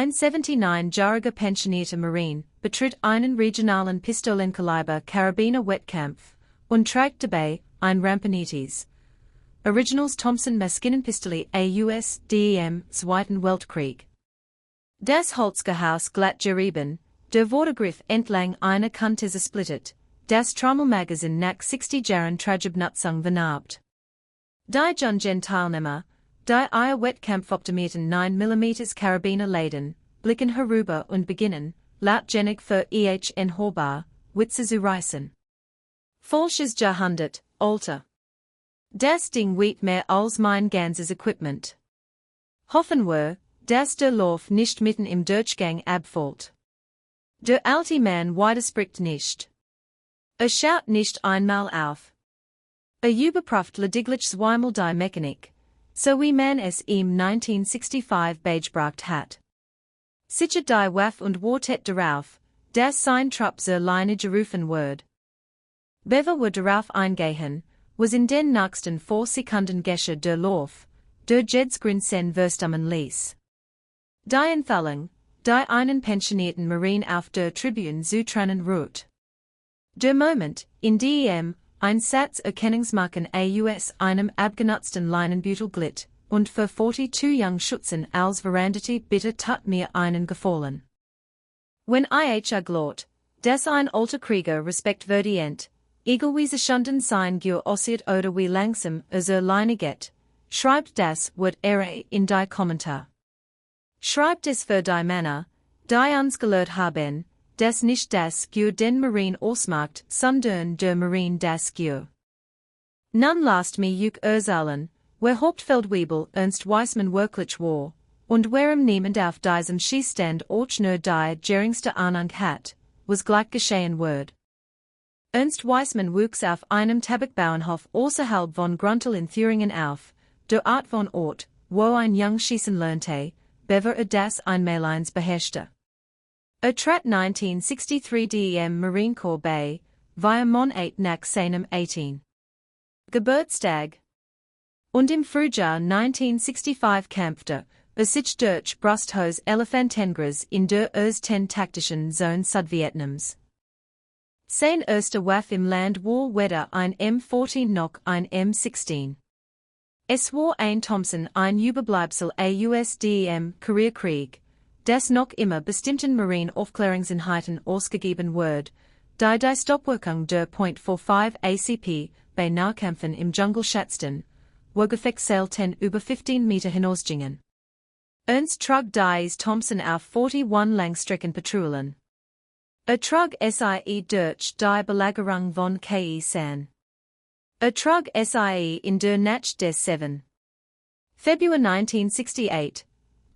79-jähriger pensionierter Marine, betritt einen regionalen Pistolenkaliber Karabiner-Wettkampf und trägt dabei ein Ramponitis. Originals Thompson Maschinenpistole aus dem Zweiten Weltkrieg. Das Holzgehaus glatt gerieben, der Vordergriff entlang einer Kante zersplittet, das Trommelmagazin nach 60 Jahren Tragebenutzung vernarbt. Die Jungen-Teilnehmer, die ihr Wettkampf optimierten 9mm Karabiner laden, blicken herüber und beginnen, lautgenig für ihn Horbar, Witze zu reißen. Falsches Jahrhundert, Alter. Das Ding wiegt mehr als mein ganzes Equipment. Hoffen wir, dass der Lauf nicht mitten im Durchgang abfällt. Der alte Mann widerspricht nicht. Schaut nicht einmal auf. Überprüft lediglich zweimal die Mechanik, so wie man es ihm 1965 beigebracht hat. Sichert die Waff und wartet darauf, dass sein Trupp zur Leine gerufen wird. Bevor wir darauf eingehen, was in den nächsten 4 Sekunden geschah der Lauf, der Jedsgrin sen verstummen ließ. Die Entfallung, die einen pensionierten Marine auf der Tribüne zu trennen ruht. Der Moment, in dem ein Satz Erkennungsmarken aus einem abgenutzten Leinenbeutel glitt, und für 42 Young Schützen als verandete bitte tat mir einen Gefallen. Wenn ich glaubt, dass ein alter Krieger Respekt verdient, egalweise Stunden sein Gür ossiert oder wie langsam Leine geht, schreibt das Wort in die Kommentar. Schreibt es für die Männer, die uns gelehrt haben, dass nicht das Gür den Marine ausmacht, sondern der Marine das Gür. Nun lasst mich juk erzählen, wer Hauptfeldwebel Ernst Weissmann wirklich war, und warum niemand auf diesem Schießstand auch nur die geringste Ahnung hat, was gleich geschehen wird. Ernst Weissmann wuchs auf einem Tabakbauernhof außerhalb von Gruntal in Thüringen auf, der Art von Ort, wo ein Jung schießen lernte, bevor das einmaleins beherrschte. Trat 1963 dem Marine Corps bei, via Mon 8 nach seinem 18. Geburtstag. Und im Frühjahr 1965 kämpfte, sich durch Brusthose Elefantengras in der ersten taktischen Zone Südvietnams. Sein erster Waffe im Land war weder ein M14 noch ein M16. Es war ein Thompson, ein Überbleibsel aus dem Koreakrieg, das noch immer bestimmten Marine-Aufklärungseinheiten ausgegeben wird, die Stoppwirkung der .45 ACP bei Nahkämpfen im Dschungel schätzten, wo Gefechtszelten über 15 Meter hinausgingen. Ernst trug dies Thompson auf 41 Langstreckenpatrouillen. Trug sie durch die Belagerung von Ke San. Trug sie in der Nacht des 7. Februar 1968,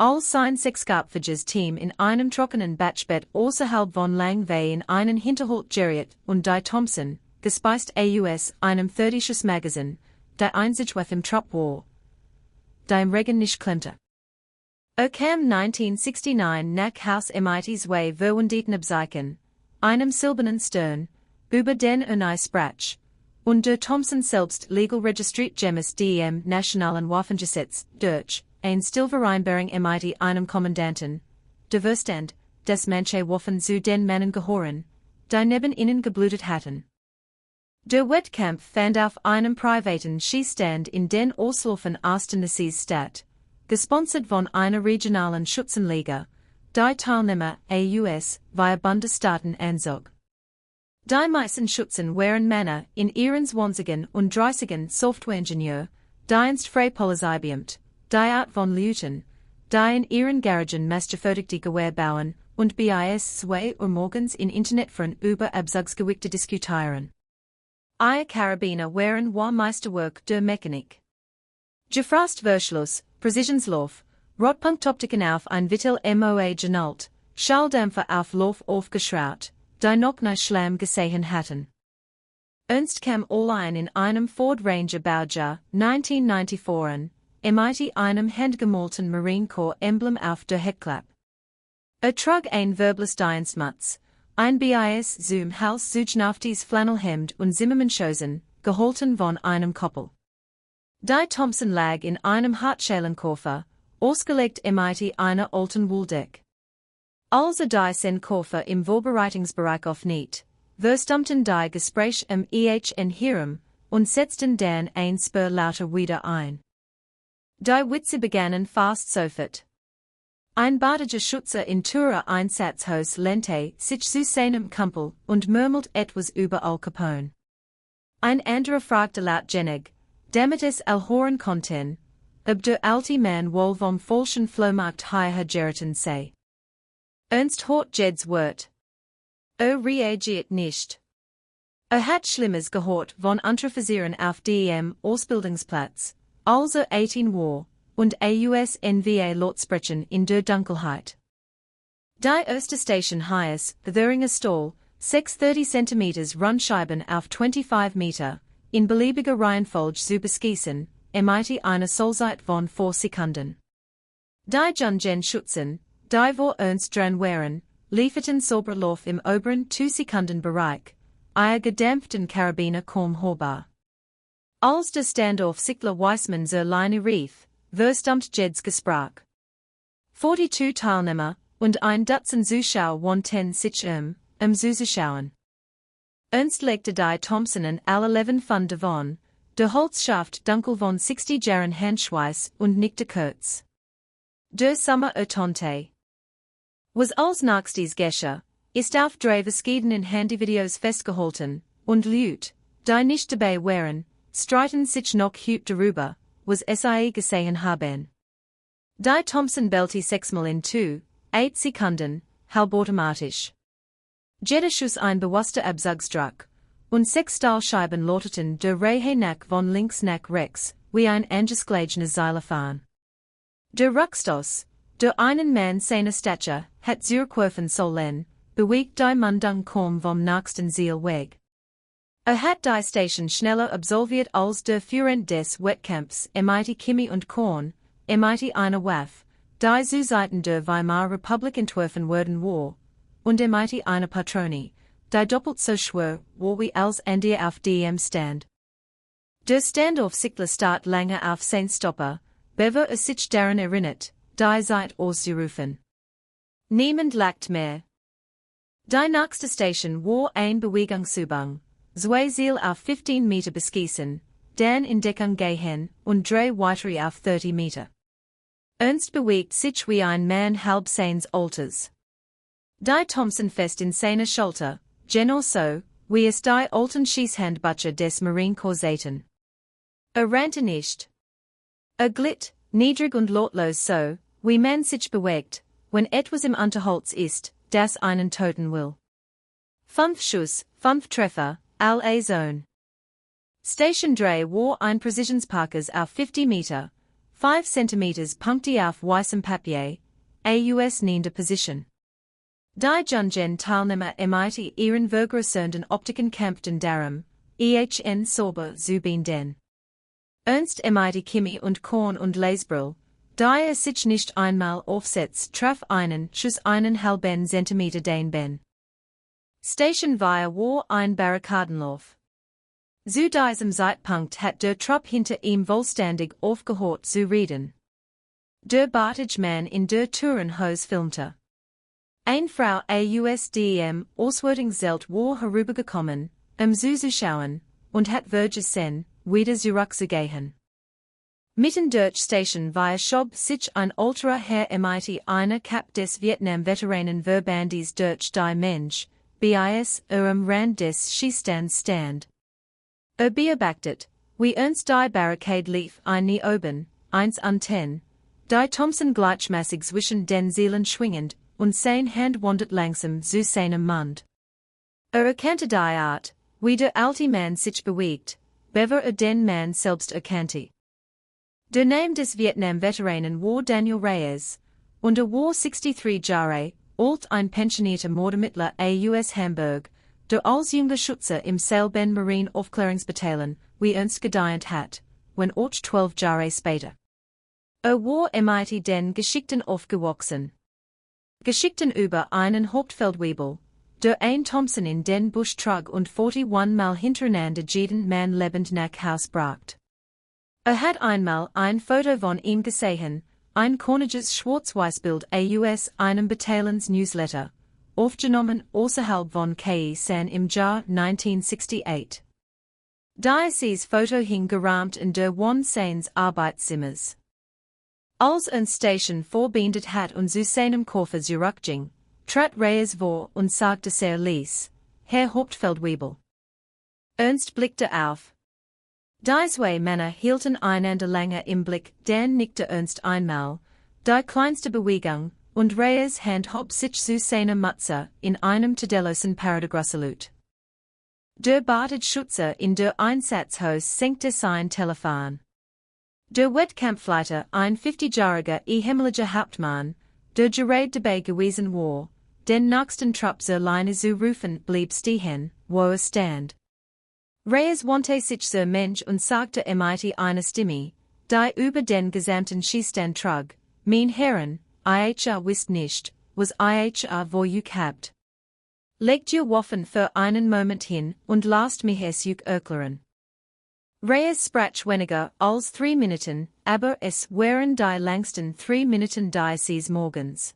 als sein sechsköpfiges Team in einem trockenen Batschbett außerhalb von Langway in einen Hinterhalt geriet und die Thompson, gespeist aus einem 30 Magazin, die einzige Waffe im Trupp war, die im Regen nicht klemmte. Kam 1969 nach Haus mit zwei verwundeten Abzeichen, einem silbernen Stern, über den sprach, und der Thompson selbst legal registriert gemäß dem nationalen Waffengesetz, durch ein Stillvereinbarung mit einem Kommandanten, der Verstand, dass manche Waffen zu den Männern gehören, die neben ihnen geblutet hatten. Der Wettkampf fand auf einem privaten Schießstand in den Auslaufen Tennessee statt, gesponsert von einer regionalen Schützenliga, die Teilnehmer aus via Bundesstaaten anzog. Die meisten Schützen waren Männer in ihren 20ern und 30ern Softwareingenieur, die einst Freipolizei beamt, die Art von Leuten, die in ihren Garagen masterfertigte Gewehr bauen und bis 2 Uhr morgens in Internetforen über Abzugsgewichte diskutieren. Ihr Karabiner waren war Meisterwerk der Mechanik. Gefrost Verschluss, Präzisionslauf, Rotpunktoptiken auf ein Vittel MOA genalt, Schalldämpfer auf Lauf aufgeschraut, die noch nicht Schlamm gesehen hatten. Ernst kam allein in einem Ford Ranger Baujahr 1994 an, mit einem handgemalten Marine Corps Emblem auf der Heckklappe. Trug ein verbles Dienstmutz, ein bis zum Hals zugeschnauftes Flannelhemd und Zimmermannschosen, gehalten von einem Koppel. Die Thompson lag in einem Hartschalenkoffer, ausgelegt mit einer alten Wooldeck. Also die sen Korfer im Vorbereitungsbereich auf nicht, verstummten die Gespräch EHN Hiram, und setzten dann ein Spur lauter wieder ein. Die Witze begannen fast sofort. Ein badiger Schutzer in Tura Einsatzhaus lente sich zu seinem Kumpel und murmelt etwas über Al Capone. Ein anderer fragte lautgenig, damit es hören konnten, ob der alte Mann wohl vom falschen Flohmarkt hierher geraten sei. Ernst hort Jeds Wort. Reagiert nicht. Hat Schlimmes gehört von Unteroffizieren auf dem Ausbildungsplatz, also 18 war, und AUSNVA Lotsprechen in der Dunkelheit. Die erste Station heiß, the Thüringer Stall, 630 cm Rundscheiben auf 25 Meter, in beliebiger Reihenfolge zu beschießen, MIT eine Solzeit von 4 Sekunden. Die Jungen Schützen, die vor Ernst dran waren, lieferten Sauberlauf im oberen 2-Sekunden-Bereich, ihr gedämpften Karabiner kaum hörbar. Als der Standoff Sickler Weissmann zur Leine rief, verstummt Jeds Gespräch. 42 Teilnehmer und ein Dutzend Zuschauer wohnten sich zuzuschauen. Ernst legte die Thompson an alle 11 von davon, der Holzschaft dunkel von 60 Jahren Handschweiß und nickte kurz. Der Sommer ertönte. Was als nächstes geschah, ist auf 3 verschiedenen Handyvideos festgehalten, und Leute, die nicht dabei waren, streiten sich noch heute darüber, was sie gesehen haben. Die Thompson bellte 6-mal in 8 Sekunden, halbautomatisch. Jeder Schuss ein bewusster Abzugsdruck, und 6 Stahlscheiben läuteten der Reihe nach von links nach rechts, wie ein angeschlagenes Xylophon. Der Rückstoß, der einen Mann seiner Statur hat zurückwerfen sollen, bewegt die Mundung kaum vom nächsten Ziel weg. Hat die Station schneller absolviert als der Führend des Wettkampfs MIT Kimi und Korn, MIT eine Waffe, die zu Seiten der Weimarer Republik entworfen worden war, und MIT eine Patrone, die doppelt so schwer war wie als andere auf dem Stand. Der Standoff Sickler start lange auf sein Stopper, bever sich daran erinnert, die Zeit auszurufen. Niemand lacht mehr. Die nächste Station war ein Bewegungsübung. Zwei Ziel auf 15 Meter beschießen, dann in Deckung gehen und 3 weitere auf 30 Meter. Ernst bewegt sich wie ein Mann halb seines Alters. Die Thompson fest in seiner Schulter, genau so, wie es die alten Schießhandbücher des Marine Corps taten. Rannte nicht. Glitt, niedrig und lautlos so, wie man sich bewegt, wenn etwas im Unterholz ist, das einen töten will. 5 Schuss, 5 Treffer, alle Zone. Station 3 war ein Präzisionsparkers auf 50 Meter, 5 cm punkte auf weißem Papier, aus nieder Position. Die Jungen Teilnehmer MIT ihren vergrößernden Optiken kämpften darum, EHN sauber zu binden. Ernst MIT Kimi und Korn und Leisbrill, die sich nicht einmal aufsetzt, traf einen Schuss einen halben Zentimeter den Ben. Station 4 war ein Barrikadenlauf. Zu diesem Zeitpunkt hat der Trupp hinter ihm vollständig aufgehört zu reden. Der bärtige Mann in der Tourenhose filmte. Eine Frau aus dem Auswärtigszelt war herübergekommen, zuzuschauen, und hat vergessen, wieder zurückzugehen. Mitten durch Station 4 schob sich ein älterer Herr MIT einer Kap des Vietnam-Veteranen-Verbandes durch die Mensch, bis am Rand des Schießstands stand. Beobachtet, wie Ernst die Barricade lief ein nie oben, 1 an 10, die Thompson gleichmäßig zwischen den Seelen schwingend, und seine Hand wandert langsam zu seinem Mund. Erkannte die Art, wie der alte Mann sich bewegt, bever den Mann selbst erkannte. Der Name des Vietnam-Veteranen war Daniel Reyes, und war 63 Jahre alt, ein pensionierter Mordermittler aus Hamburg, der als junger Schütze im selben Marine Aufklärungsbataillon wie Ernst gedient hat, wenn auch 12 Jahre später. War MIT den Geschickten aufgewachsen. Geschickten über einen Hauptfeldwebel, der ein Thompson in den Busch trug und 41 Mal hintereinander jeden Mann lebend nach Haus bracht. Hat einmal ein Foto von ihm gesehen, ein Korniges Schwarzweißbild aus einem Batalons Newsletter, aufgenommen außerhalb von seine im Jahr 1968. Dieses Foto hing gerahmt in der one seines Arbeitszimmers. Als Station verbindet hat und zu seinem Koffer zurückging, trat Reyes vor und sagte sehr leise, Herr Hauptfeldwebel. Ernst blickte auf. Die zwei Männer hielten einander lange im Blick, dann nickte Ernst einmal, die kleinste Bewegung, und Reyes Hand hob sich zu seiner Mütze in einem tadellosen Paradegrassalut. Der Bartschützer in der Einsatzhaus senkte sein Telefon. Der Wettkampfleiter, ein 50-jähriger ehemaliger Hauptmann, der gerade dabei gewesen war, den nächsten Trupp zur Leine zu rufen, blieb stehen, wo stand. Reyes wandte sich zur Mensch und sagte mit einer Stimme, die über den gesamten Schießstand trug, mein Herren, ihr wisst nicht, was ihr vorjug habt. Legt ihr Waffen für einen Moment hin und lasst mich es euch erklären. Reyes sprach weniger als 3 Minuten, aber es waren die langsten 3 Minuten dieses Morgens.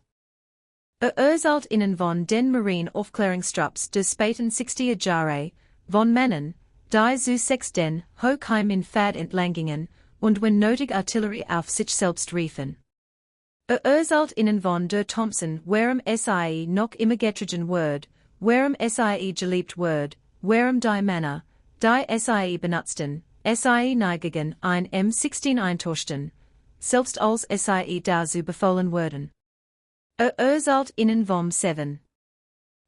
Erzählt ihnen von den Marine-Aufklärungstrupps des späten 60er Jahre, von Männern, die zu den Hochheim in Fad entlangingen und wenn nötig Artillerie auf sich selbst riefen. Erzählt ihnen von der Thompson, warum sie noch immer getrigen word, warum sie geliebt word, warum die Männer, die sie benutzten, sie neigingen ein M16 eintauschten, selbst als sie dazu befohlen wurden. Erzählt ihnen vom 7.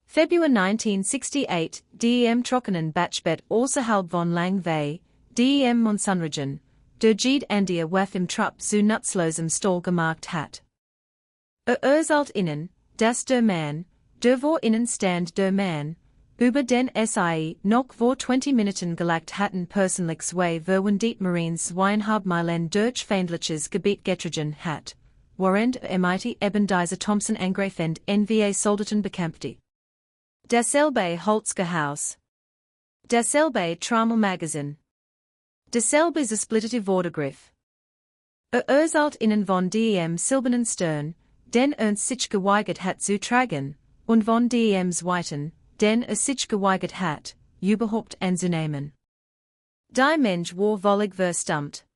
Februar 1968, dem trockenen Batchbett außerhalb von Langwei, dem Monsunregen, der jede andere Waffe im Trupp zu nutzlosem Stall gemacht hat. Erzählt ihnen, dass der Mann, der vor ihnen stand der Mann, über den sie noch vor 20 Minuten gelagt hatten persönlich zwei verwundet Marines zweieinhalb Meilen durch feindliches Gebiet getrieben hat, während mit eben diese Thompson angreifend NVA Soldaten bekämpfte. Dasselbe Holzgehaus. Dasselbe Trommelmagazin. Dasselbe zersplitterte Wortgriff. Erzählt ihnen von dem silbernen Stern, den Ernst sich geweigert hat zu tragen, und von dem zweiten, den sich geweigert hat, überhaupt anzunehmen. Die Mensch war völlig verstummt.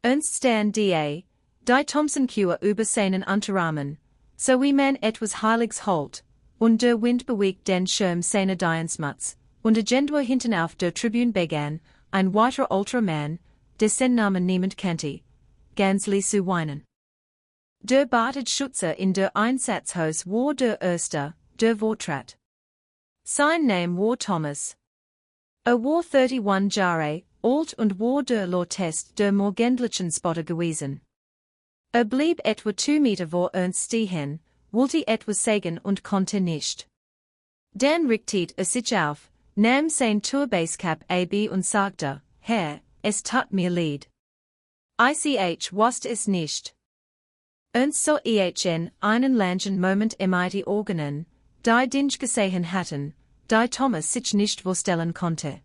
Ernst stand die Thompson Cure über seinen Unterarmen, so wie man etwas Heiliges holt, und der Wind bewegt den Schirm seiner Dienstmütze, und Agendur hinten auf der Tribüne begann, ein weiterer Ultraman, dessen Namen niemand kannte, ganz leise zu weinen. Der Bartschützer in der Einsatzhaus war der Erste, der vortrat. Sein Name war Thomas. War 31 Jahre alt und war der Lautest der morgendlichen Spotter gewesen. Blieb etwa 2 Meter vor Ernst stehen, wollte etwas sagen und konnte nicht. Dann richtete sich auf, nahm sein Turbasecap ab und sagte, Herr, es tat mir leid. Ich wusste es nicht. Ernst sah einen langen Moment die Organen, die Dinge gesehen hatten, die Thomas sich nicht vorstellen konnte.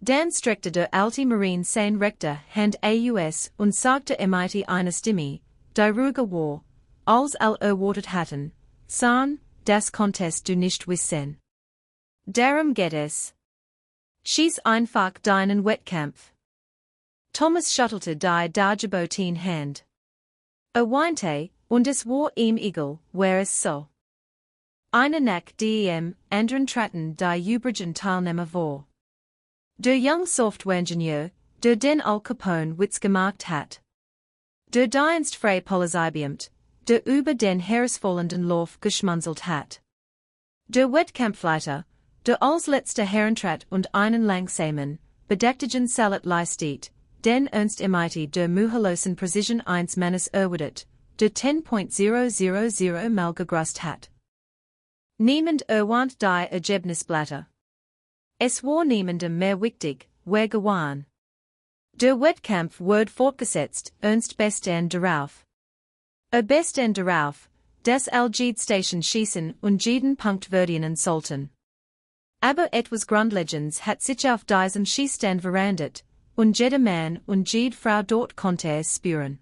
Dann streckte der alte Marine seine rechte Hand aus und sagte mit einer Stimme, die ruhiger war, als erwartet hatten, San, das konntest du nicht wissen. Darum geht es. Schieß einfach deinen Wettkampf. Thomas schüttelte die dargebotene Hand. Weinte, und es war ihm egal, wer es so. Einer nach dem anderen traten die übrigen Teilnehmer vor. Der junge Softwareingenieur, der den Al Capone Witz gemacht hat. Der dienstfreie Polizeibeamte, der über den herausfordernden Lauf geschmunzelt hat. Der Wettkampfleiter, der als letzter herantrat und einen langsamen, bedächtigen Salat leistet, den Ernst mit der mühelosen Precision 1 Mannes erwartet, der 10.000 mal gegrüßt hat. Niemand erwähnt die Ergebnisblätter. Es war niemandem mehr wichtig, wer gewann. Der Wettkampf wurde fortgesetzt, Ernst bestand darauf. Bestand darauf, dass jede Station schießen und jeden Punkt verdienen sollten. Aber etwas Grundlegendes hat sich auf diesen Schießstand verändert, und jeder Mann und jede Frau dort konnte es spüren.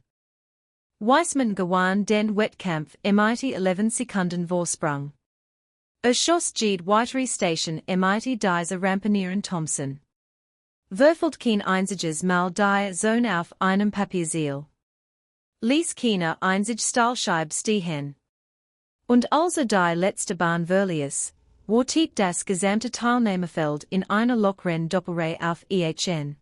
Weissmann gewann den Wettkampf mit 11 Sekunden Vorsprung. Schoss jede weitere Station mit dieser Ramponieren Thompson. Würfelt kein einziges Mal die Zone auf einem Papierziel. Ließ keine einzige Stahlscheibe stehen. Und also die letzte Bahn verließ, wartet das gesamte Teilnehmerfeld in einer Lokrennen Doppelreihe auf EHN.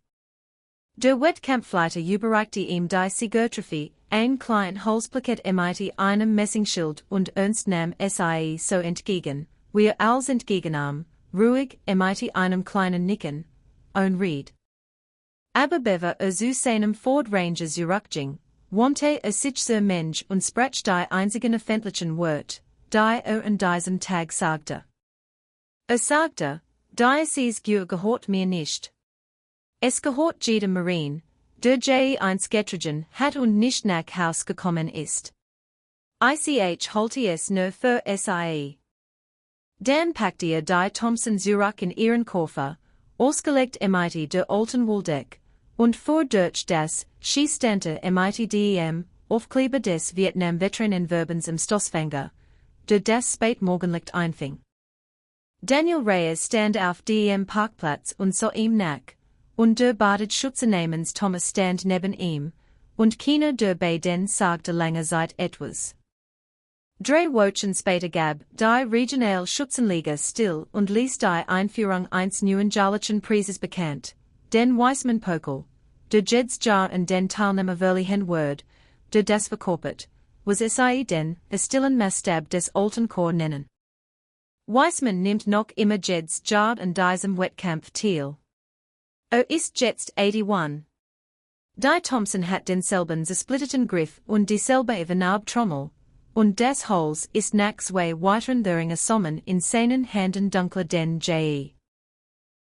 Der Wettkampfleiter überreichte ihm die Siegertrophy, ein klein Holzplakat mit einem Messingschild und Ernst nahm sie so entgegen, wie als entgegennahm, ruhig mit einem kleinen Nicken, ohne Rede. Aber bevor zu seinem Fordranger zurückging, wandte sich zur Mensch und sprach die einzigen öffentlichen Wort, die an diesem Tag sagte. Sagte, dieses gehört mir nicht. Es gehört jedem Marine, der ein Getrogen hat und nicht nach Haus gekommen ist. Ich halte es nur für sie. Dann packte die Thompson zurück in ihren Koffer, ausgelegt mit der alten Wolldeck, und fuhr durch das Schießstante mit dem Aufkleber des Vietnam-Veteranen-Verbens im Stoßfänger, der das Spätmorgenlicht einfing. Daniel Reyes stand auf dem Parkplatz und sah ihm nach, und der Badetschütze namens Thomas stand neben ihm, und keiner der beiden sagte lange Zeit etwas. 3 Wochen später gab die Regionalschützenliga still und ließ die Einführung eines neuen Jalischen Preises bekannt, den Weissmann-Pokal, der jedes Jahr an den Teilnehmer verliehen wird, der das verkörpert, was sie den stillen Maßstab des alten Korps nennen. Weissmann nimmt noch immer jedes Jahr an diesem Wettkampf teil. Ist jetzt 81. Die Thompson hat denselben zersplitteten Griff und dieselbe Vernarbtrommel, und des Holz ist nach 2 weiteren Thüringer Sommern in seinen Händen dunkler denn je.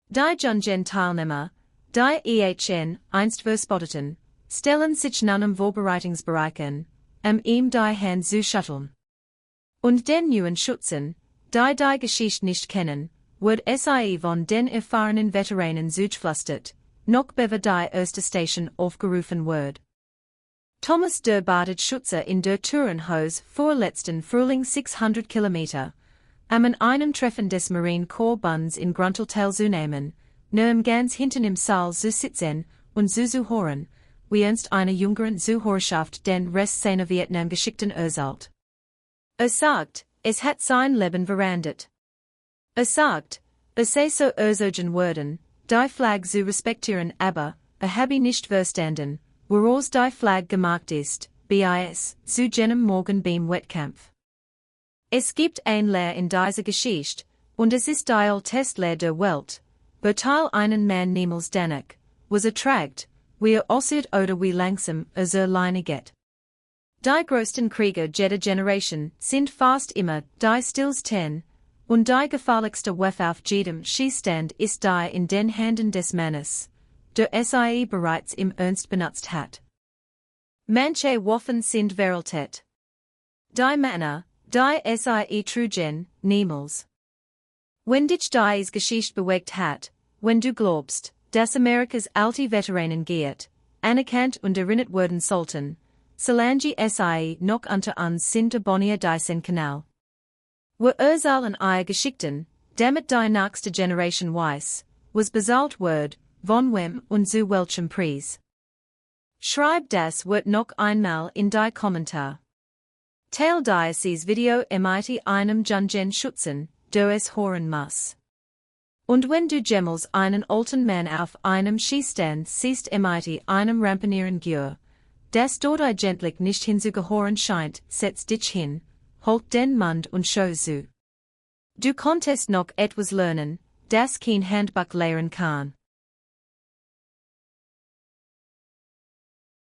Die jungen Teilnehmer, die EHN einst verspotteten, stellen sich nun im Vorbereitungsbereich an, ihm die Hand zu schütteln. Und den neuen Schützen, die Geschichte nicht kennen, wird sie von den erfahrenen Veteranen zugeflüstert, noch bevor die erste Station aufgerufen wird. Thomas der Badetschütze in der Tourenhose vorletzten Frühling 600 Kilometer, an einem Treffen des Marine Corps Bunds in Gruntal teilzunehmen, nur ganz hinten im Saal zu sitzen und zu hören, wie ernst eine jüngeren Zuhörerschaft den Rest seiner Vietnam-Geschichten erzählt. Sagt, es hat sein Leben verändert. Sagt, sei so erzogen worden, die Flag zu respektieren, aber, habe nicht verstanden, woraus die Flag gemacht ist, bis zu jenem Morgen beim Wettkampf. Es gibt ein Lehr in dieser Geschichte, und es ist die älteste Lehr der Welt, beteil einen Mann niemals danach, was trägt, wie aussieht oder wie langsam alleine geht. Die größten Krieger jeder Generation sind fast immer die stillsten, und die gefährlichste Waffe auf jedem Schießstand ist die in den Händen des Mannes, der sie bereits im Ernst benutzt hat. Manche Waffen sind Veralität. Die Männer, die sie trugen, niemals. Wenn dich dies Geschichte bewegt hat, wenn du glaubst, dass Amerikas alte Veteranen geht, anerkannt und erinnert werden sollten, solange sie noch unter uns sind, abonniere diesen Kanal. Wir erzählen eure Geschichten, damit die nächste Generation weiß, was bezahlt wird, von wem und zu welchem Preis. Schreib das Wort noch einmal in die Kommentar. Teil dieses Video mit einem jungen Schützen, der es hören muss. Und wenn du jemals einen alten Mann auf einem Schießstand siehst mit einem ramponieren Gür, das dort eigentlich nicht hinzugehören scheint, setz dich hin, halt den Mund und schau zu. Du konntest noch etwas lernen, das kein Handbuch lehren kann.